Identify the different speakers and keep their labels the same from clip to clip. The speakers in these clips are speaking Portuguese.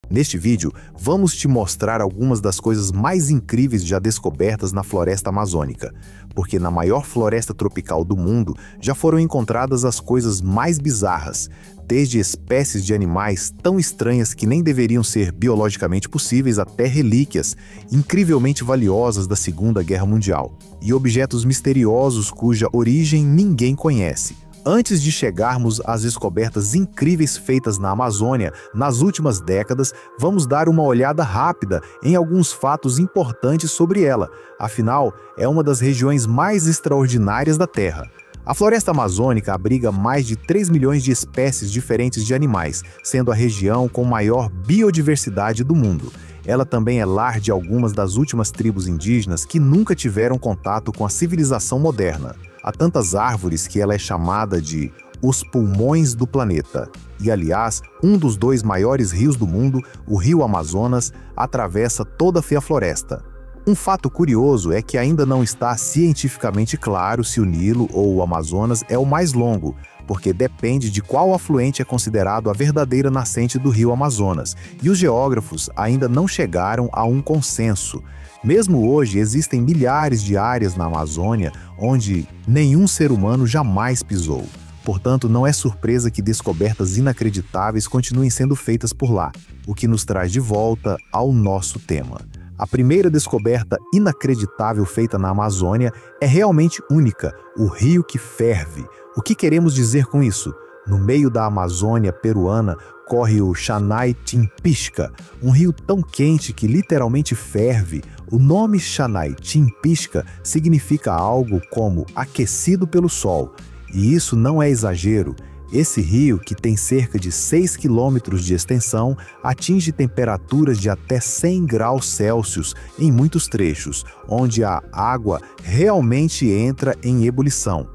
Speaker 1: Neste vídeo, vamos te mostrar algumas das coisas mais incríveis já descobertas na floresta amazônica, porque na maior floresta tropical do mundo já foram encontradas as coisas mais bizarras, desde espécies de animais tão estranhas que nem deveriam ser biologicamente possíveis até relíquias incrivelmente valiosas da Segunda Guerra Mundial, e objetos misteriosos cuja origem ninguém conhece. Antes de chegarmos às descobertas incríveis feitas na Amazônia nas últimas décadas, vamos dar uma olhada rápida em alguns fatos importantes sobre ela. Afinal, é uma das regiões mais extraordinárias da Terra. A floresta amazônica abriga mais de 3 milhões de espécies diferentes de animais, sendo a região com maior biodiversidade do mundo. Ela também é lar de algumas das últimas tribos indígenas que nunca tiveram contato com a civilização moderna. Há tantas árvores que ela é chamada de os pulmões do planeta. E, aliás, um dos 2 maiores rios do mundo, o Rio Amazonas, atravessa toda a floresta. Um fato curioso é que ainda não está cientificamente claro se o Nilo ou o Amazonas é o mais longo, porque depende de qual afluente é considerado a verdadeira nascente do Rio Amazonas, e os geógrafos ainda não chegaram a um consenso. Mesmo hoje, existem milhares de áreas na Amazônia onde nenhum ser humano jamais pisou. Portanto, não é surpresa que descobertas inacreditáveis continuem sendo feitas por lá, o que nos traz de volta ao nosso tema. A primeira descoberta inacreditável feita na Amazônia é realmente única, o rio que ferve. O que queremos dizer com isso? No meio da Amazônia peruana corre o Xanay-Timpixca, um rio tão quente que literalmente ferve. O nome Xanay-Timpixca significa algo como aquecido pelo sol. E isso não é exagero. Esse rio, que tem cerca de 6 quilômetros de extensão, atinge temperaturas de até 100 graus Celsius em muitos trechos, onde a água realmente entra em ebulição.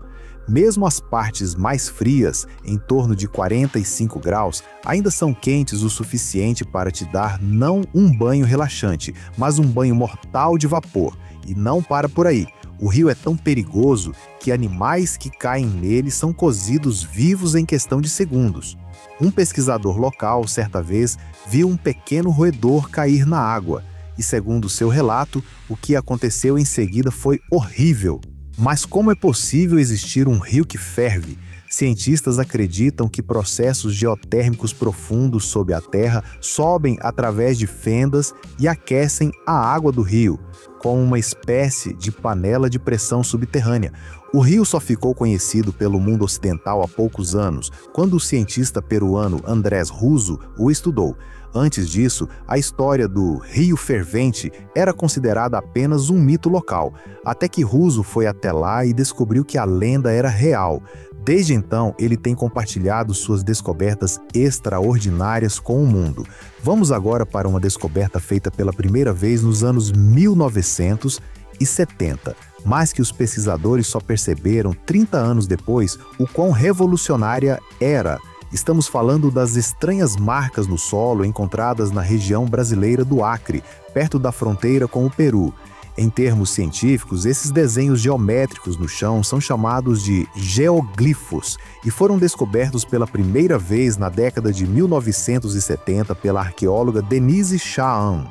Speaker 1: Mesmo as partes mais frias, em torno de 45 graus, ainda são quentes o suficiente para te dar não um banho relaxante, mas um banho mortal de vapor. E não para por aí. O rio é tão perigoso que animais que caem nele são cozidos vivos em questão de segundos. Um pesquisador local, certa vez, viu um pequeno roedor cair na água. E segundo seu relato, o que aconteceu em seguida foi horrível. Mas como é possível existir um rio que ferve? Cientistas acreditam que processos geotérmicos profundos sob a terra sobem através de fendas e aquecem a água do rio, como uma espécie de panela de pressão subterrânea. O rio só ficou conhecido pelo mundo ocidental há poucos anos, quando o cientista peruano Andrés Russo o estudou. Antes disso, a história do Rio Fervente era considerada apenas um mito local, até que Russo foi até lá e descobriu que a lenda era real. Desde então, ele tem compartilhado suas descobertas extraordinárias com o mundo. Vamos agora para uma descoberta feita pela primeira vez nos anos 1970, mas que os pesquisadores só perceberam 30 anos depois o quão revolucionária era. Estamos falando das estranhas marcas no solo encontradas na região brasileira do Acre, perto da fronteira com o Peru. Em termos científicos, esses desenhos geométricos no chão são chamados de geoglifos e foram descobertos pela primeira vez na década de 1970 pela arqueóloga Denise Shaham.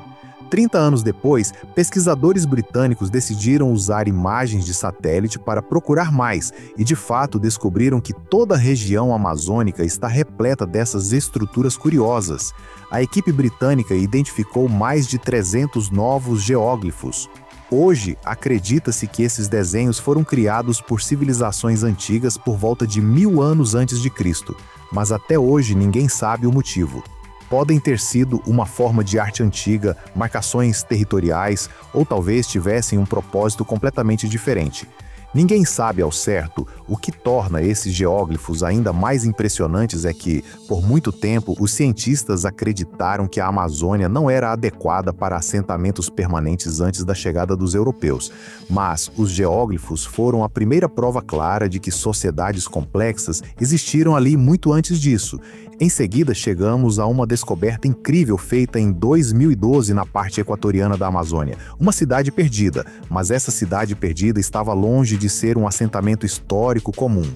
Speaker 1: 30 anos depois, pesquisadores britânicos decidiram usar imagens de satélite para procurar mais e, de fato, descobriram que toda a região amazônica está repleta dessas estruturas curiosas. A equipe britânica identificou mais de 300 novos geóglifos. Hoje, acredita-se que esses desenhos foram criados por civilizações antigas por volta de 1000 anos antes de Cristo, mas até hoje ninguém sabe o motivo. Podem ter sido uma forma de arte antiga, marcações territoriais, ou talvez tivessem um propósito completamente diferente. Ninguém sabe ao certo. O que torna esses geóglifos ainda mais impressionantes é que, por muito tempo, os cientistas acreditaram que a Amazônia não era adequada para assentamentos permanentes antes da chegada dos europeus. Mas os geóglifos foram a primeira prova clara de que sociedades complexas existiram ali muito antes disso. Em seguida, chegamos a uma descoberta incrível feita em 2012 na parte equatoriana da Amazônia, uma cidade perdida, mas essa cidade perdida estava longe de ser um assentamento histórico comum.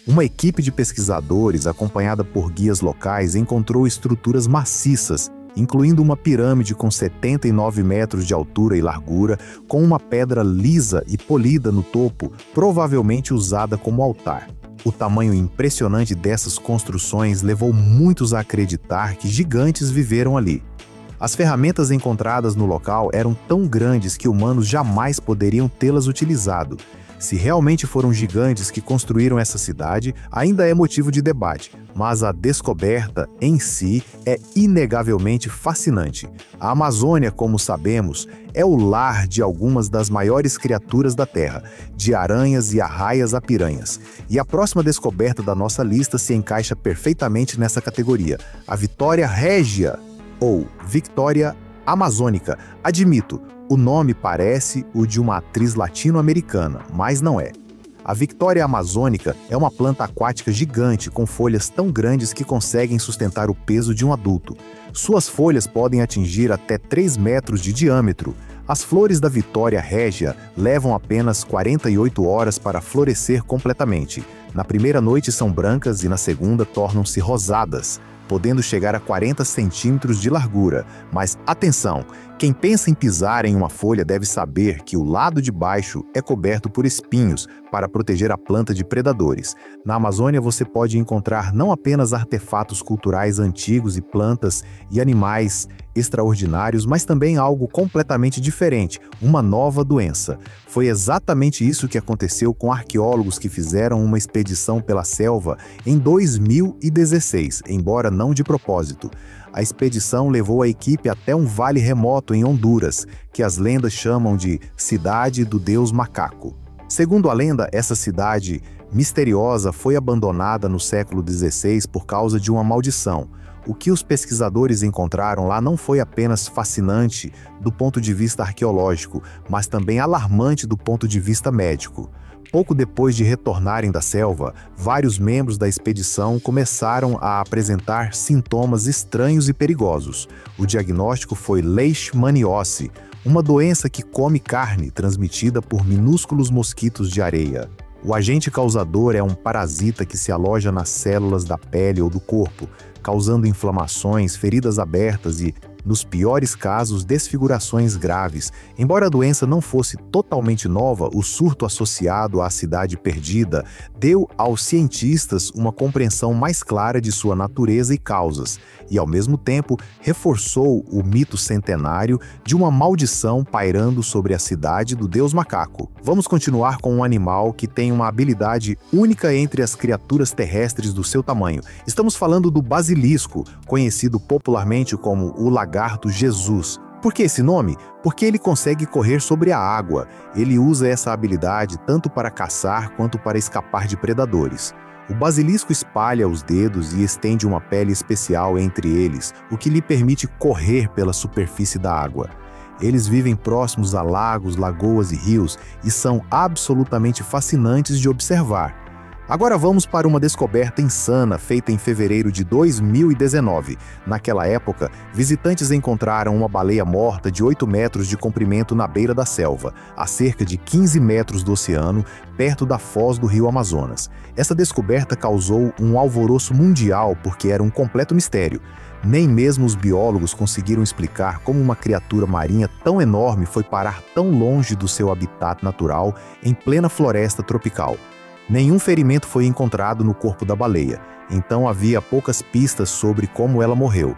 Speaker 1: Uma equipe de pesquisadores, acompanhada por guias locais, encontrou estruturas maciças incluindo uma pirâmide com 79 metros de altura e largura, com uma pedra lisa e polida no topo, provavelmente usada como altar. O tamanho impressionante dessas construções levou muitos a acreditar que gigantes viveram ali. As ferramentas encontradas no local eram tão grandes que humanos jamais poderiam tê-las utilizado. Se realmente foram gigantes que construíram essa cidade, ainda é motivo de debate, mas a descoberta em si é inegavelmente fascinante. A Amazônia, como sabemos, é o lar de algumas das maiores criaturas da Terra, de aranhas e arraias a piranhas. E a próxima descoberta da nossa lista se encaixa perfeitamente nessa categoria, a Vitória Régia, ou Victoria Amazônica. Admito, o nome parece o de uma atriz latino-americana, mas não é. A Victoria Amazônica é uma planta aquática gigante com folhas tão grandes que conseguem sustentar o peso de um adulto. Suas folhas podem atingir até 3 metros de diâmetro. As flores da Vitória Régia levam apenas 48 horas para florescer completamente. Na primeira noite são brancas e na segunda tornam-se rosadas, podendo chegar a 40 centímetros de largura. Mas atenção, quem pensa em pisar em uma folha deve saber que o lado de baixo é coberto por espinhos para proteger a planta de predadores. Na Amazônia você pode encontrar não apenas artefatos culturais antigos e plantas e animais extraordinários, mas também algo completamente diferente, uma nova doença. Foi exatamente isso que aconteceu com arqueólogos que fizeram uma expedição pela selva em 2016, embora não de propósito. A expedição levou a equipe até um vale remoto em Honduras, que as lendas chamam de Cidade do Deus Macaco. Segundo a lenda, essa cidade misteriosa foi abandonada no século XVI por causa de uma maldição. O que os pesquisadores encontraram lá não foi apenas fascinante do ponto de vista arqueológico, mas também alarmante do ponto de vista médico. Pouco depois de retornarem da selva, vários membros da expedição começaram a apresentar sintomas estranhos e perigosos. O diagnóstico foi leishmaniose, uma doença que come carne transmitida por minúsculos mosquitos de areia. O agente causador é um parasita que se aloja nas células da pele ou do corpo, causando inflamações, feridas abertas e, nos piores casos, desfigurações graves. Embora a doença não fosse totalmente nova, o surto associado à cidade perdida deu aos cientistas uma compreensão mais clara de sua natureza e causas, e ao mesmo tempo reforçou o mito centenário de uma maldição pairando sobre a cidade do Deus Macaco. Vamos continuar com um animal que tem uma habilidade única entre as criaturas terrestres do seu tamanho. Estamos falando do basilisco, conhecido popularmente como o lagarto Jesus. Por que esse nome? Porque ele consegue correr sobre a água. Ele usa essa habilidade tanto para caçar quanto para escapar de predadores. O basilisco espalha os dedos e estende uma pele especial entre eles, o que lhe permite correr pela superfície da água. Eles vivem próximos a lagos, lagoas e rios e são absolutamente fascinantes de observar. Agora vamos para uma descoberta insana feita em fevereiro de 2019. Naquela época, visitantes encontraram uma baleia morta de 8 metros de comprimento na beira da selva, a cerca de 15 metros do oceano, perto da foz do rio Amazonas. Essa descoberta causou um alvoroço mundial porque era um completo mistério. Nem mesmo os biólogos conseguiram explicar como uma criatura marinha tão enorme foi parar tão longe do seu habitat natural em plena floresta tropical. Nenhum ferimento foi encontrado no corpo da baleia, então havia poucas pistas sobre como ela morreu.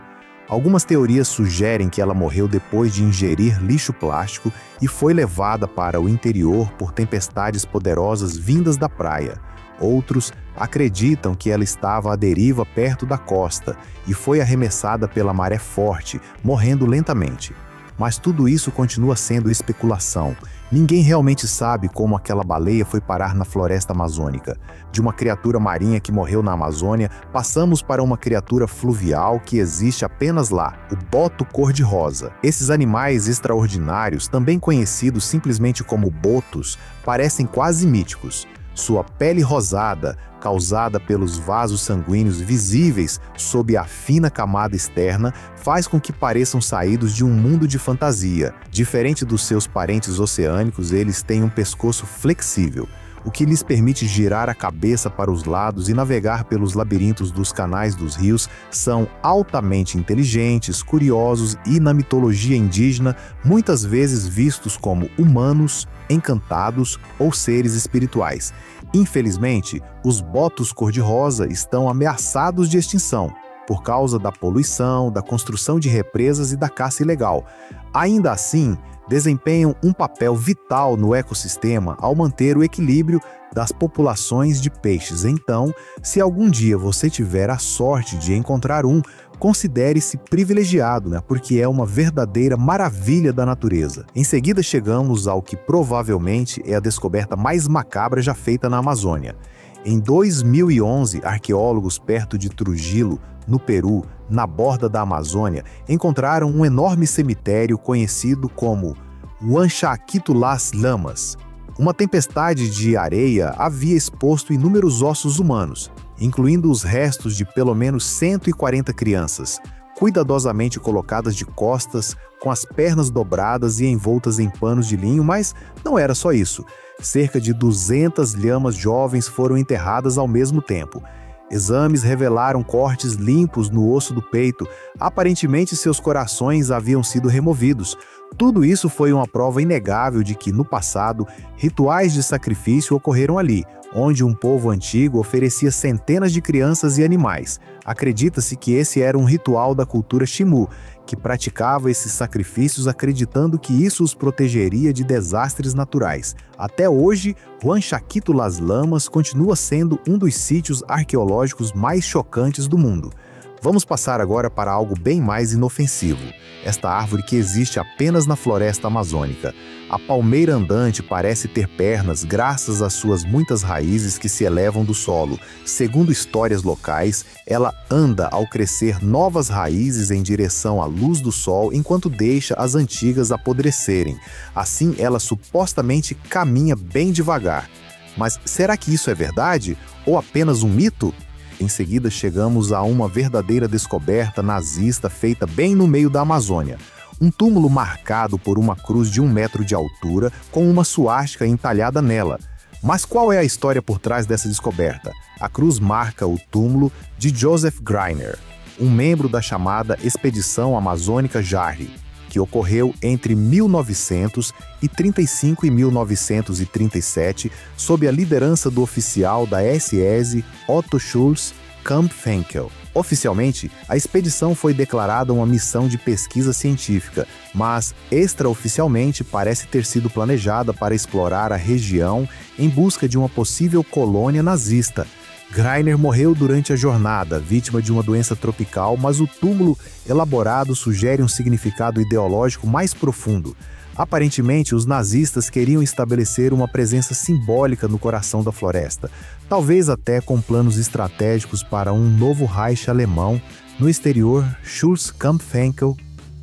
Speaker 1: Algumas teorias sugerem que ela morreu depois de ingerir lixo plástico e foi levada para o interior por tempestades poderosas vindas da praia. Outros acreditam que ela estava à deriva perto da costa e foi arremessada pela maré forte, morrendo lentamente. Mas tudo isso continua sendo especulação. Ninguém realmente sabe como aquela baleia foi parar na floresta amazônica. De uma criatura marinha que morreu na Amazônia, passamos para uma criatura fluvial que existe apenas lá, o boto cor-de-rosa. Esses animais extraordinários, também conhecidos simplesmente como botos, parecem quase míticos. Sua pele rosada, causada pelos vasos sanguíneos visíveis sob a fina camada externa, faz com que pareçam saídos de um mundo de fantasia. Diferente dos seus parentes oceânicos, eles têm um pescoço flexível. o que lhes permite girar a cabeça para os lados e navegar pelos labirintos dos canais dos rios, são altamente inteligentes, curiosos e, na mitologia indígena, muitas vezes vistos como humanos, encantados ou seres espirituais. Infelizmente, os botos cor-de-rosa estão ameaçados de extinção, por causa da poluição, da construção de represas e da caça ilegal. Ainda assim, desempenham um papel vital no ecossistema ao manter o equilíbrio das populações de peixes. Então, se algum dia você tiver a sorte de encontrar um, considere-se privilegiado, porque é uma verdadeira maravilha da natureza. Em seguida, chegamos ao que provavelmente é a descoberta mais macabra já feita na Amazônia. Em 2011, arqueólogos perto de Trujillo, no Peru, na borda da Amazônia, encontraram um enorme cemitério conhecido como Huanchaquito Las Lamas. Uma tempestade de areia havia exposto inúmeros ossos humanos, incluindo os restos de pelo menos 140 crianças, cuidadosamente colocadas de costas, com as pernas dobradas e envoltas em panos de linho, mas não era só isso. Cerca de 200 lhamas jovens foram enterradas ao mesmo tempo. Exames revelaram cortes limpos no osso do peito. Aparentemente, seus corações haviam sido removidos. Tudo isso foi uma prova inegável de que, no passado, rituais de sacrifício ocorreram ali, onde um povo antigo oferecia centenas de crianças e animais. Acredita-se que esse era um ritual da cultura Chimu, que praticava esses sacrifícios acreditando que isso os protegeria de desastres naturais. Até hoje, Huanchaquito Las Lamas continua sendo um dos sítios arqueológicos mais chocantes do mundo. Vamos passar agora para algo bem mais inofensivo. Esta árvore que existe apenas na floresta amazônica. A palmeira andante parece ter pernas graças às suas muitas raízes que se elevam do solo. Segundo histórias locais, ela anda ao crescer novas raízes em direção à luz do sol enquanto deixa as antigas apodrecerem. Assim, ela supostamente caminha bem devagar. Mas será que isso é verdade? Ou apenas um mito? Em seguida, chegamos a uma verdadeira descoberta nazista feita bem no meio da Amazônia. Um túmulo marcado por uma cruz de 1 metro de altura com uma suástica entalhada nela. Mas qual é a história por trás dessa descoberta? A cruz marca o túmulo de Joseph Greiner, um membro da chamada Expedição Amazônica Jarry, que ocorreu entre 1935 e 1937, sob a liderança do oficial da SS Otto Schulz Kampfenkel. Oficialmente, a expedição foi declarada uma missão de pesquisa científica, mas extraoficialmente parece ter sido planejada para explorar a região em busca de uma possível colônia nazista. Greiner morreu durante a jornada, vítima de uma doença tropical, mas o túmulo elaborado sugere um significado ideológico mais profundo. Aparentemente, os nazistas queriam estabelecer uma presença simbólica no coração da floresta, talvez até com planos estratégicos para um novo Reich alemão. No exterior, Schulz Kampfenkel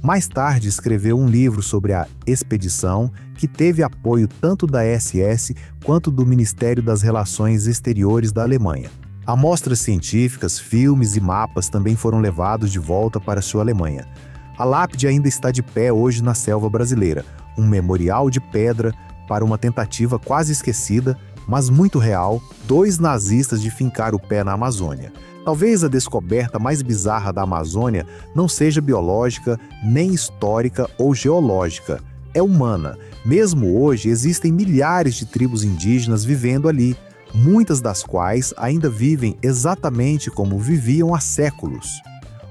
Speaker 1: mais tarde escreveu um livro sobre a expedição, que teve apoio tanto da SS quanto do Ministério das Relações Exteriores da Alemanha. Amostras científicas, filmes e mapas também foram levados de volta para sua Alemanha. A lápide ainda está de pé hoje na selva brasileira, um memorial de pedra para uma tentativa quase esquecida, mas muito real, 2 nazistas de fincar o pé na Amazônia. Talvez a descoberta mais bizarra da Amazônia não seja biológica, nem histórica ou geológica, é humana. Mesmo hoje, existem milhares de tribos indígenas vivendo ali, muitas das quais ainda vivem exatamente como viviam há séculos.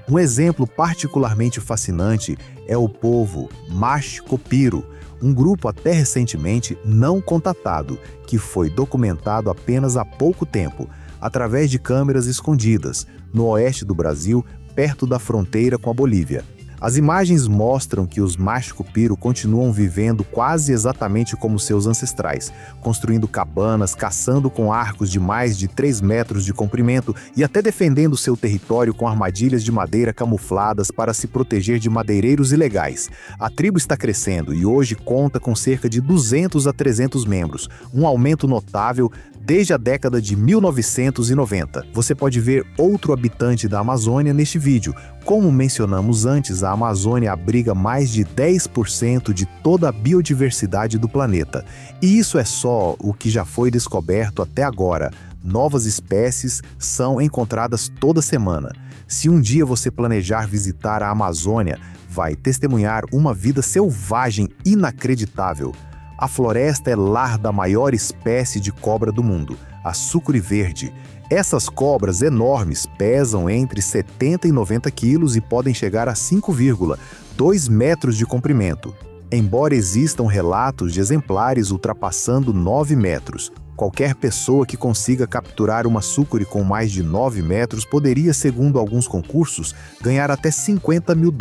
Speaker 1: Um exemplo particularmente fascinante é o povo Mashco-Piro, um grupo até recentemente não contatado, que foi documentado apenas há pouco tempo, através de câmeras escondidas, no oeste do Brasil, perto da fronteira com a Bolívia. As imagens mostram que os Mashco-Piro continuam vivendo quase exatamente como seus ancestrais, construindo cabanas, caçando com arcos de mais de 3 metros de comprimento e até defendendo seu território com armadilhas de madeira camufladas para se proteger de madeireiros ilegais. A tribo está crescendo e hoje conta com cerca de 200 a 300 membros, um aumento notável desde a década de 1990. Você pode ver outro habitante da Amazônia neste vídeo, Como mencionamos antes, a Amazônia abriga mais de 10% de toda a biodiversidade do planeta. E isso é só o que já foi descoberto até agora. Novas espécies são encontradas toda semana. Se um dia você planejar visitar a Amazônia, vai testemunhar uma vida selvagem inacreditável. A floresta é lar da maior espécie de cobra do mundo, a sucuri verde. Essas cobras enormes pesam entre 70 e 90 quilos e podem chegar a 5,2 metros de comprimento. Embora existam relatos de exemplares ultrapassando 9 metros, qualquer pessoa que consiga capturar uma sucuri com mais de 9 metros poderia, segundo alguns concursos, ganhar até $50 mil.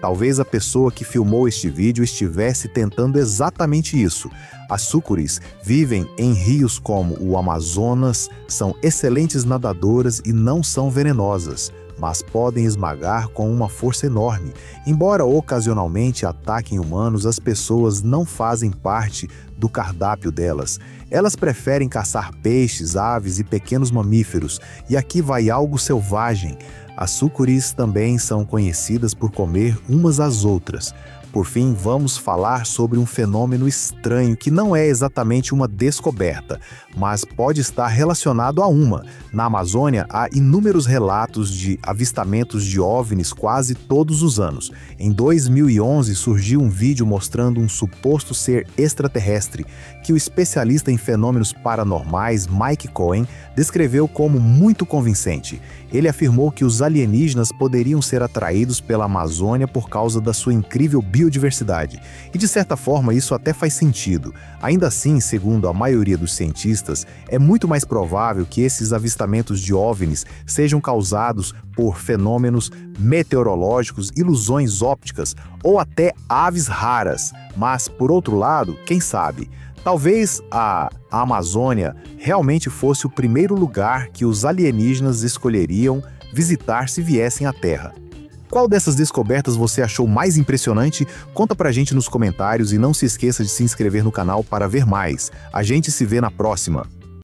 Speaker 1: Talvez a pessoa que filmou este vídeo estivesse tentando exatamente isso. As sucuris vivem em rios como o Amazonas, são excelentes nadadoras e não são venenosas, mas podem esmagar com uma força enorme. Embora ocasionalmente ataquem humanos, as pessoas não fazem parte do cardápio delas. Elas preferem caçar peixes, aves e pequenos mamíferos, e aqui vai algo selvagem. As sucuris também são conhecidas por comer umas às outras. Por fim, vamos falar sobre um fenômeno estranho que não é exatamente uma descoberta, mas pode estar relacionado a uma. Na Amazônia, há inúmeros relatos de avistamentos de OVNIs quase todos os anos. Em 2011, surgiu um vídeo mostrando um suposto ser extraterrestre, que o especialista em fenômenos paranormais Mike Cohen descreveu como muito convincente. Ele afirmou que os alienígenas poderiam ser atraídos pela Amazônia por causa da sua incrível biodiversidade. E de certa forma isso até faz sentido. Ainda assim, segundo a maioria dos cientistas, é muito mais provável que esses avistamentos de OVNIs sejam causados por fenômenos meteorológicos, ilusões ópticas ou até aves raras. Mas, por outro lado, quem sabe? Talvez a Amazônia realmente fosse o primeiro lugar que os alienígenas escolheriam visitar se viessem à Terra. Qual dessas descobertas você achou mais impressionante? Conta pra gente nos comentários e não se esqueça de se inscrever no canal para ver mais. A gente se vê na próxima!